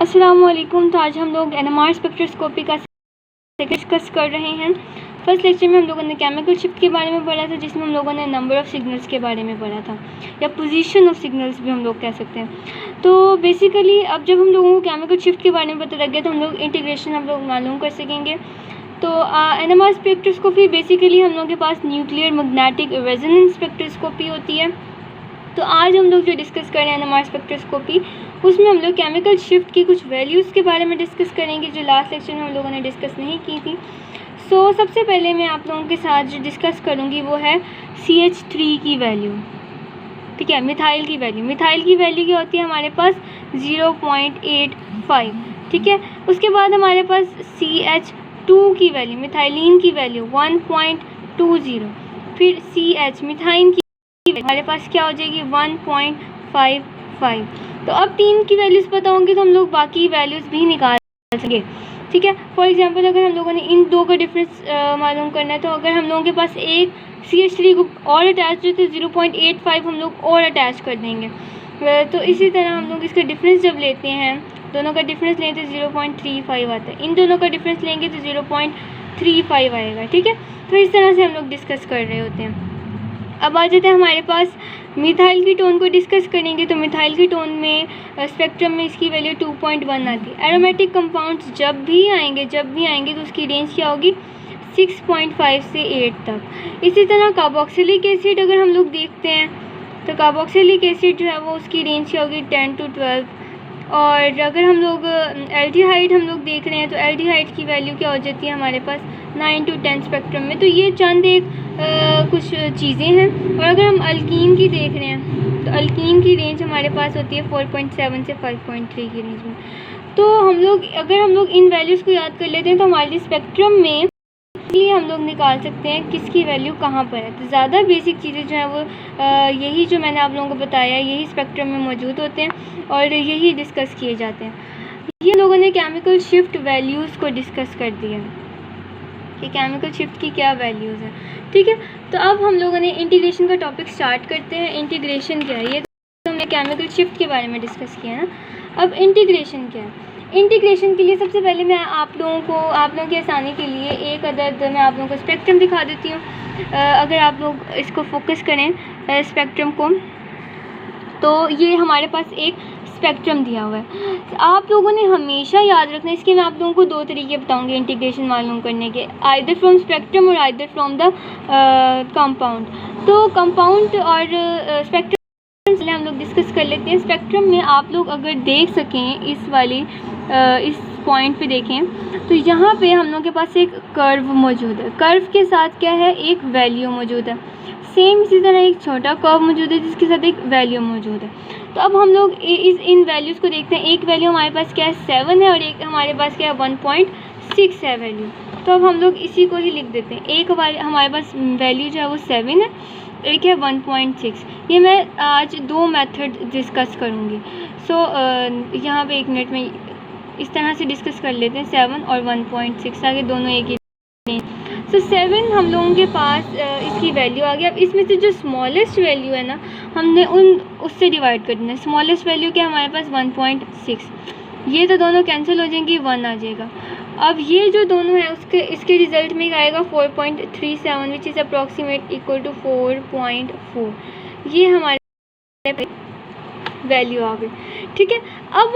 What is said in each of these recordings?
अस्सलामुअलैकुम। तो आज हम लोग एनएमआर स्पेक्ट्रोस्कोपी का डिस्कस कर रहे हैं। फर्स्ट लेक्चर में हम लोगों ने केमिकल शिफ्ट के बारे में पढ़ा था, जिसमें हम लोगों ने नंबर ऑफ़ सिग्नल्स के बारे में पढ़ा था, या पोजीशन ऑफ सिग्नल्स भी हम लोग कह सकते हैं। तो बेसिकली अब जब हम लोगों को केमिकल शिफ्ट के बारे में पता लग गया तो हम लोग इंटीग्रेशन हम लोग मालूम कर सकेंगे। तो एनएमआर स्पेक्ट्रोस्कोपी बेसिकली हम लोगों के पास न्यूक्लियर मैग्नेटिक रेजोनेंस स्पेक्ट्रोस्कोपी होती है। तो आज हम लोग जो डिस्कस कर रहे हैं एनएमआर स्पेक्ट्रोस्कोपी, उसमें हम लोग केमिकल शिफ्ट की कुछ वैल्यूज़ के बारे में डिस्कस करेंगे जो लास्ट लेक्चर में हम लोगों ने डिस्कस नहीं की थी। सबसे पहले मैं आप लोगों के साथ जो डिस्कस करूँगी वो है CH3 की वैल्यू। ठीक है, मिथाइल की वैल्यू। मिथाइल की वैल्यू क्या होती है हमारे पास 0.85। ठीक है, उसके बाद हमारे पास CH2 की वैल्यू, मिथाइलिन की वैल्यू 1.20। फिर CH मिथाइन की हमारे पास क्या हो जाएगी 1.55। तो अब तीन की वैल्यूज़ पता होंगी तो हम लोग बाकी वैल्यूज़ भी निकाल सकेंगे। ठीक है, फॉर एग्जांपल अगर हम लोगों ने इन दो का डिफरेंस मालूम करना है, तो अगर हम लोगों के पास एक CH3 ग्रुप और अटैच है तो 0.85 हम लोग और अटैच कर देंगे। तो इसी तरह हम लोग इसका डिफरेंस जब लेते हैं, दोनों का डिफरेंस लें तो 0.35 आता है। इन दोनों का डिफरेंस लेंगे तो 0.35 आएगा। ठीक है, तो इस तरह से हम लोग डिस्कस कर रहे होते हैं। अब आ जाते हैं हमारे पास मिथाइल की टोन को डिस्कस करेंगे। तो मिथाइल की टोन में स्पेक्ट्रम में इसकी वैल्यू 2.1 आती है। एरोमेटिक कंपाउंड्स जब भी आएंगे तो उसकी रेंज क्या होगी 6.5 से 8 तक। इसी तरह कार्बोक्सिलिक एसिड अगर हम लोग देखते हैं तो कार्बोक्सिलिक एसिड जो है वो उसकी रेंज क्या होगी 10 to 12। और अगर हम लोग एल्डिहाइड हम लोग देख रहे हैं तो एल्डिहाइड की वैल्यू क्या हो जाती है हमारे पास 9 to 10 स्पेक्ट्रम में। तो ये चंद एक कुछ चीज़ें हैं। और अगर हम अल्कीन की देख रहे हैं तो अल्कीन की रेंज हमारे पास होती है 4.7 से 5.3 की रेंज में। तो अगर हम लोग इन वैल्यूज़ को याद कर लेते हैं तो हमारे स्पेक्ट्रम में ये हम लोग निकाल सकते हैं किसकी वैल्यू कहाँ पर है। तो ज़्यादा बेसिक चीज़ें जो हैं वो यही जो मैंने आप लोगों को बताया यही स्पेक्ट्रम में मौजूद होते हैं और यही डिस्कस किए जाते हैं। ये लोगों ने केमिकल शिफ्ट वैल्यूज़ को डिस्कस कर दिया कि केमिकल शिफ्ट की क्या वैल्यूज़ हैं। ठीक है, तो अब हम लोगों ने इंटीग्रेशन का टॉपिक स्टार्ट करते हैं। इंटीग्रेशन क्या है, ये तो हमने केमिकल शिफ्ट के बारे में डिस्कस किया ना। अब इंटीग्रेशन क्या है। इंटीग्रेशन के लिए सबसे पहले मैं आप लोगों की आसानी के लिए एक अदद मैं आप लोगों को स्पेक्ट्रम दिखा देती हूँ। अगर आप लोग इसको फोकस करें स्पेक्ट्रम को, तो ये हमारे पास एक स्पेक्ट्रम दिया हुआ है। आप लोगों ने हमेशा याद रखना है, इसके मैं आप लोगों को दो तरीके बताऊंगी इंटीग्रेशन मालूम करने के, आइदर फ्रॉम स्पेक्ट्रम और आइदर फ्रॉम द कंपाउंड। तो कंपाउंड और स्पेक्ट्रम हम लोग डिस्कस कर लेते हैं। स्पेक्ट्रम में आप लोग अगर देख सकें इस पॉइंट पे देखें तो यहाँ पे हम लोग के पास एक कर्व मौजूद है। कर्व के साथ क्या है, एक वैल्यू मौजूद है। सेम इसी तरह एक छोटा कर्व मौजूद है जिसके साथ एक वैल्यू मौजूद है। तो अब हम लोग इन वैल्यूज़ को देखते हैं। एक वैल्यू हमारे पास क्या है 7 है और एक हमारे पास क्या है 1.6 है वैल्यू। तो अब हम लोग इसी को ही लिख देते हैं। एक हमारे पास वैल्यू जो है वो 7 है, एक है 1.6। ये मैं आज दो मेथड डिस्कस करूँगी। यहाँ पे एक मिनट में इस तरह से डिस्कस कर लेते हैं 7 और 1.6 आगे दोनों एक ही। 7 हम लोगों के पास इसकी वैल्यू आ गई। अब इसमें से जो स्मॉलेस्ट वैल्यू है ना, हमने उससे डिवाइड कर देना। स्मॉलेस्ट वैल्यू क्या हमारे पास 1.6। ये तो दोनों कैंसिल हो जाएंगी, 1 आ जाएगा। अब ये जो दोनों हैं इसके रिज़ल्ट में आएगा 4.37 which is approximate equal to 4.4। ये हमारे वैल्यू आ गई। ठीक है, अब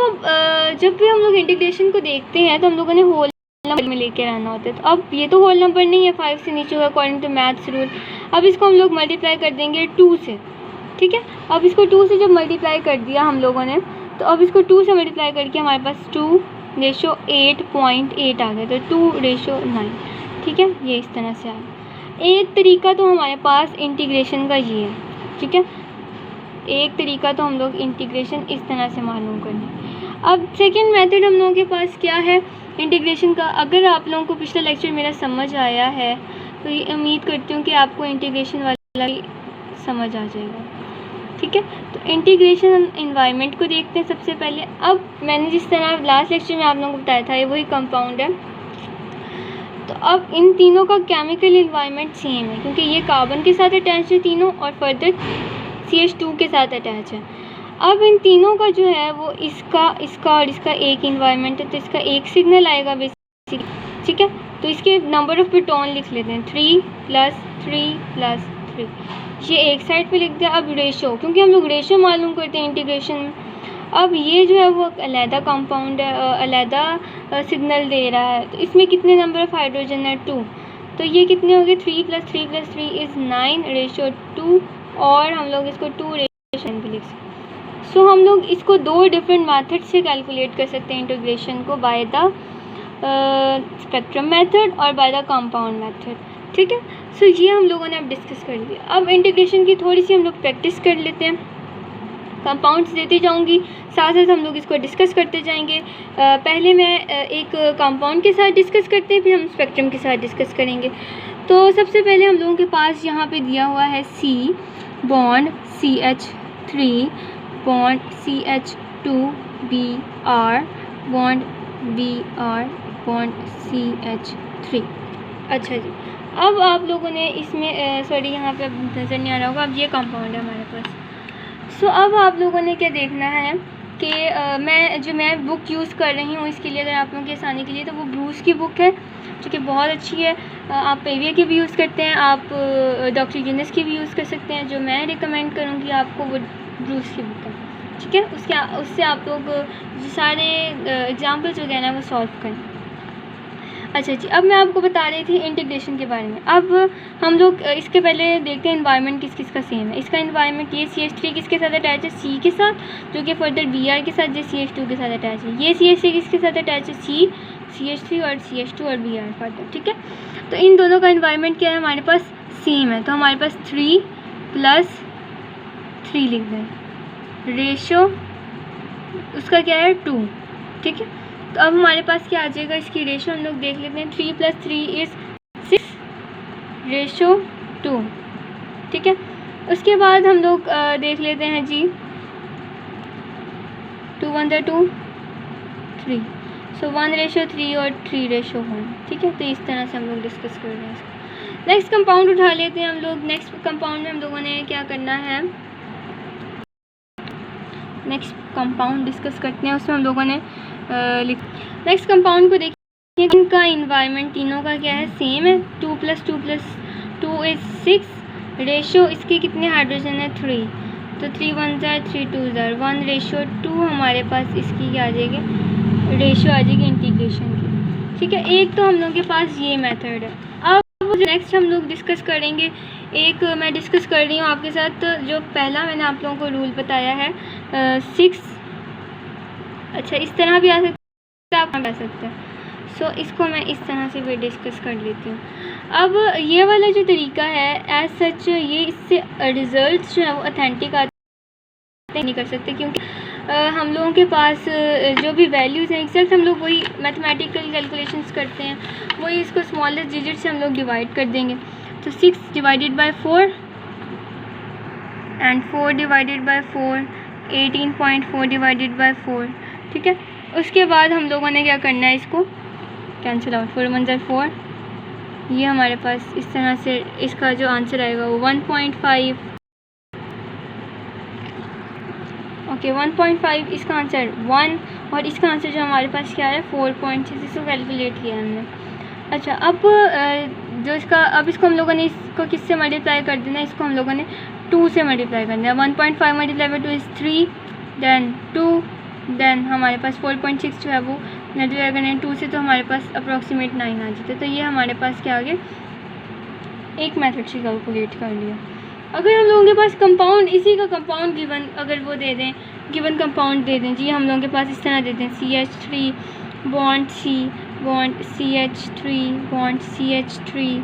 जब भी हम लोग इंटीग्रेशन को देखते हैं तो हम लोगों ने होल नंबर में लेके रहना होता है। तो अब ये तो होल नंबर नहीं है, 5 से नीचे होगा अकॉर्डिंग टू मैथ्स रूल। अब इसको हम लोग मल्टीप्लाई कर देंगे 2 से। ठीक है, अब इसको 2 से जब मल्टीप्लाई कर दिया हम लोगों ने, तो अब इसको 2 से मल्टीप्लाई करके हमारे पास 2:8.8 आ गया। तो 2:9। ठीक है, ये इस तरह से आया। एक तरीका तो हमारे पास इंटीग्रेशन का ये है। ठीक है, एक तरीका तो हम लोग इंटीग्रेशन इस तरह से मालूम करना। अब सेकंड मेथड हम लोगों के पास क्या है इंटीग्रेशन का। अगर आप लोगों को पिछला लेक्चर मेरा समझ आया है तो ये उम्मीद करती हूँ कि आपको इंटीग्रेशन वाला भी समझ आ जाएगा। ठीक है, तो इंटीग्रेशन हम इन्वायरमेंट को देखते हैं सबसे पहले। अब मैंने जिस तरह लास्ट लेक्चर में आप लोगों को बताया था ये वही कंपाउंड है। तो अब इन तीनों का केमिकल इन्वायरमेंट सेम है क्योंकि ये कार्बन के साथ अटैच है तीनों और फर्दर CH2 के साथ अटैच है। अब इन तीनों का जो है वो इसका और इसका एक इन्वायरमेंट है, तो इसका एक सिग्नल आएगा बेसिकली, ठीक है। तो इसके नंबर ऑफ प्रोटॉन लिख लेते हैं 3 + 3 + 3, ये एक साइड पे लिख दिया। अब रेशो, क्योंकि हम लोग रेशो मालूम करते हैं इंटीग्रेशन में। अब ये जो है वो अलहदा कंपाउंड है, अलहदा सिग्नल दे रहा है, तो इसमें कितने नंबर ऑफ हाइड्रोजन है 2, तो ये कितने हो गए 3 + 3 + 3 इज़ 9 रेशो 2, और हम लोग इसको 2 रेशो भी लिख सकते हैं। सो हम लोग इसको दो डिफरेंट मेथड से कैलकुलेट कर सकते हैं इंटीग्रेशन को, बाय द स्पेक्ट्रम मेथड और बाय द कंपाउंड मेथड, ठीक है। सो ये हम लोगों ने अब डिस्कस कर लिया। अब इंटीग्रेशन की थोड़ी सी हम लोग प्रैक्टिस कर लेते हैं। कंपाउंड्स देती जाऊंगी, साथ साथ हम लोग इसको डिस्कस करते जाएंगे। पहले मैं एक कंपाउंड के साथ डिस्कस करते हैं, फिर हम स्पेक्ट्रम के साथ डिस्कस करेंगे। तो सबसे पहले हम लोगों के पास यहाँ पे दिया हुआ है C bond CH3 bond CH2Br bond Br bond CH3। अच्छा जी, अब आप लोगों ने इसमें सॉरी यहाँ पे नज़र नहीं आ रहा होगा, अब ये कंपाउंड है हमारे पास। सो अब आप लोगों ने क्या देखना है कि मैं बुक यूज़ कर रही हूँ इसके लिए, अगर आप लोगों की आसानी के लिए, तो वो ब्रूस की बुक है जो कि बहुत अच्छी है। आप पेविया की भी यूज़ करते हैं, आप डॉक्टर यूनिस की भी यूज़ कर सकते हैं। जो मैं रिकमेंड करूँगी आपको वो ब्रूस की बुक है, ठीक है। उससे आप लोग जो सारे एग्जाम्पल्स वगैरह हैं वो सॉल्व करें। अच्छा जी, अब मैं आपको बता रही थी इंटीग्रेशन के बारे में। अब हम लोग इसके पहले देखते हैं इन्वायरमेंट किस किस का सेम है। इसका इन्वायरमेंट ये CH3 किसके साथ अटैच है, C के साथ, जो कि फर्दर Br के साथ, जो CH2 के साथ अटैच है। ये CH3 किसके साथ अटैच है, C, CH3 और CH2 और Br फर्दर, ठीक है। तो इन दोनों का इन्वायरमेंट क्या है, हमारे पास सेम है, तो हमारे पास 3 + 3 लिख दें। रेशो उसका क्या है 2, ठीक है। तो अब हमारे पास क्या आ जाएगा, इसकी रेशो हम लोग देख लेते हैं। 3 + 3 इज़ 6 रेशो 2, ठीक है। उसके बाद हम लोग देख लेते हैं जी 2 × 1 = 2 3, सो 1:3 और 3:1, ठीक है। तो इस तरह से हम लोग डिस्कस कर रहे हैं इसको। नेक्स्ट कंपाउंड उठा लेते हैं हम लोग। नेक्स्ट कंपाउंड में हम लोगों ने क्या करना है, नेक्स्ट कंपाउंड डिस्कस करते हैं, उसमें हम लोगों ने नेक्स्ट कंपाउंड को देखिए। इनका इन्वायरमेंट तीनों का क्या है, सेम है। 2 + 2 + 2 इज़ 6 रेशो इसके कितने हाइड्रोजन है 3, तो 3 × 1 = 3 × 2 = 1:2 हमारे पास इसकी क्या आ जाएगी, रेशो आ जाएगी इंटीग्रेशन की, ठीक है। एक तो हम लोगों के पास ये मेथड है। अब नेक्स्ट हम लोग डिस्कस करेंगे, एक मैं डिस्कस कर रही हूँ आपके साथ। तो जो पहला मैंने आप लोगों को रूल बताया है 6, अच्छा इस तरह भी आ सकता है, आप आ सकते हैं। सो इसको मैं इस तरह से भी डिस्कस कर लेती हूँ। अब ये वाला जो तरीका है एज सच, ये इससे रिज़ल्ट जो है वो ऑथेंटिक आते नहीं कर सकते, क्योंकि हम लोगों के पास जो भी वैल्यूज़ हैं एग्जैक्ट हम लोग वही मैथमेटिकल कैलकुलेशंस करते हैं, वही इसको स्मॉलेस्ट डिजिट से हम लोग डिवाइड कर देंगे। तो 6 / 4 एंड 4 / 4 18.4 / 4, ठीक है। उसके बाद हम लोगों ने क्या करना है, इसको कैंसिल आउट, 4 × 1 = 4, ये हमारे पास इस तरह से इसका जो आंसर आएगा वो 1.5, ओके 1.5 इसका आंसर 1, और इसका आंसर जो हमारे पास क्या है 4.6, इसको कैलकुलेट किया हमने। अच्छा, अब जो इसका, अब इसको हम लोगों ने इसको किससे मल्टीप्लाई कर देना है, इसको हम लोगों ने 2 से मल्टीप्लाई करना है। 1.5 × 2 इज़ 3, देन 2, देन हमारे पास 4.6 जो है वो मल्टीप्लाई करना है 2 से, तो हमारे पास अप्रॉक्सीमेट 9 आ जाते। तो ये हमारे पास क्या आ गया, एक मेथड से कैलकुलेट कर लिया। अगर हम लोगों के पास कंपाउंड, इसी का कंपाउंड गिवन अगर वो दे दें, गिवन कंपाउंड दे दें जी, हम लोगों के पास इस तरह दे दें CH3 bond C bond CH3 bond CH3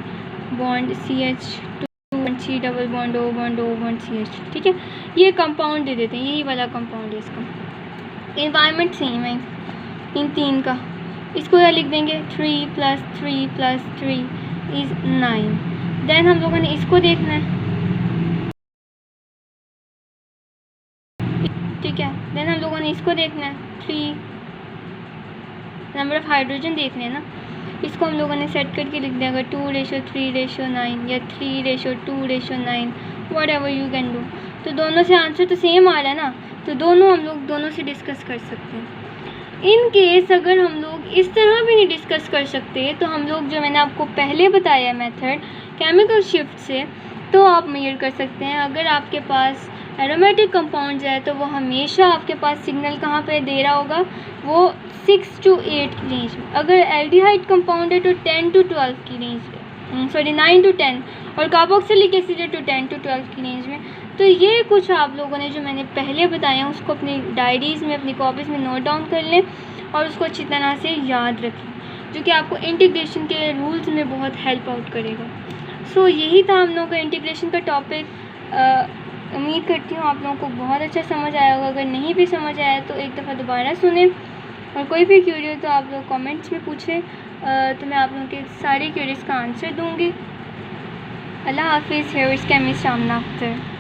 bond CH2 bond C double bond O bond O bond CH2, ठीक है। ये कंपाउंड दे देते हैं, यही वाला कंपाउंड है। इसका इन्वायरमेंट सेम है इन तीन का, इसको यहाँ लिख देंगे 3 + 3 + 3 इज़ 9। देन हम लोगों ने इसको देखना है, ठीक है। देन हम लोगों ने इसको देखना है, 3 नंबर ऑफ़ हाइड्रोजन देखने हैं ना, इसको हम लोगों ने सेट करके लिख दिया, अगर 2:3:9 या 3:2:9, what ever you can do. तो दोनों से आंसर तो सेम आ रहा है ना, तो दोनों हम लोग दोनों से डिस्कस कर सकते हैं। इन केस अगर हम लोग इस तरह भी नहीं डिस्कस कर सकते तो हम लोग जो मैंने आपको पहले बताया मेथड केमिकल शिफ्ट से, तो आप मेजर कर सकते हैं। अगर आपके पास एरोमेटिक कंपाउंड्स है तो वो हमेशा आपके पास सिग्नल कहाँ पे दे रहा होगा, वो 6 to 8 की रेंज में। अगर एल्डिहाइड कंपाउंड है तो 10 to 12 की रेंज में, 9 to 10, और कार्बोक्सिलिक एसिड है तो 10 to 12 की रेंज में। तो ये कुछ आप लोगों ने जो मैंने पहले बताया उसको अपनी डायरीज़ में, अपनी कॉपीज़ में नोट डाउन कर लें और उसको अच्छी तरह से याद रखें, जो कि आपको इंटीग्रेशन के रूल्स में बहुत हेल्प आउट करेगा। सो यही था हम लोगों का इंटीग्रेशन का टॉपिक। उम्मीद करती हूँ आप लोगों को बहुत अच्छा समझ आया होगा। अगर नहीं भी समझ आया तो एक दफ़ा दोबारा सुनें, और कोई भी क्यूरी हो तो आप लोग कमेंट्स में पूछें, तो मैं आप लोगों के सारी क्यूरीज़ का आंसर दूँगी। अल्लाह हाफिज़। Here is chemist Amna Akhtar.